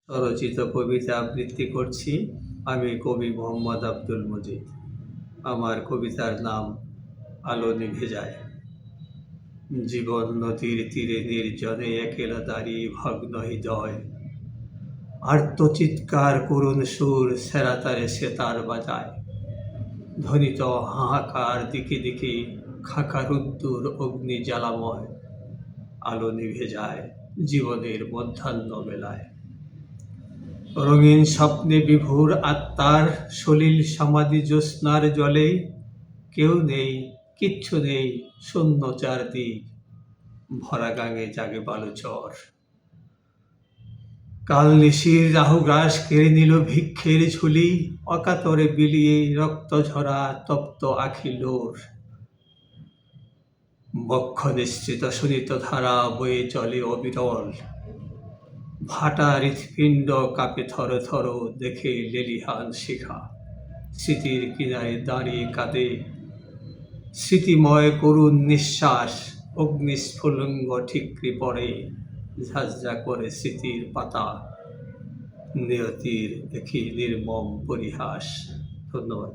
স্বরচিত কবিতা আবৃত্তি করছি। আমি কবি মোহাম্মদ আব্দুল মজিদ। আমার কবিতার নাম আলো নিভে যায়। জীবন নদীর তীরে নির্জনে একেলা দাঁড়িয়ে ভগ্ন হৃদয়, আর্তচিৎকার করুণ সুর সেরাতারে সেতার বাজায়। ধ্বনিত হাহাকার দিকে দিকে খাকারুদ্দুর অগ্নি জ্বালাময়। আলো নিভে যায় জীবনের মধ্যাহ্ন বেলায়। রঙিন স্বপ্নে বিভোর আত্মার সলিল সমাধি জ্যোৎস্নার জলে। কেউ নেই, কিচ্ছু নেই, শূন্য চারদিক, ভরা গাঙে জাগে বালুচর। কাল নিশির রাহুগ্রাস কেড়ে নিল ভিক্ষের ঝুলি, অকাতরে বিলিয়ে রক্ত ঝরা তপ্ত আখি লোর। বক্ষ নিশ্চিত শোণিত ধারা বয়ে চলে অবিরল। ভাটা হৃৎপিণ্ড কাঁপে থর থর দেখে লেলিহান শিখা। স্মৃতির কিনারে দাঁড়িয়ে কাঁদে স্মৃতিময় করুণ নিঃশ্বাস। অগ্নিস্ফুলিঙ্গ ঠিকরে পড়ে ঝাঁঝরা করে স্মৃতির পাতা। নিয়তির একই নির্মম পরিহাস। ধন্যবাদ।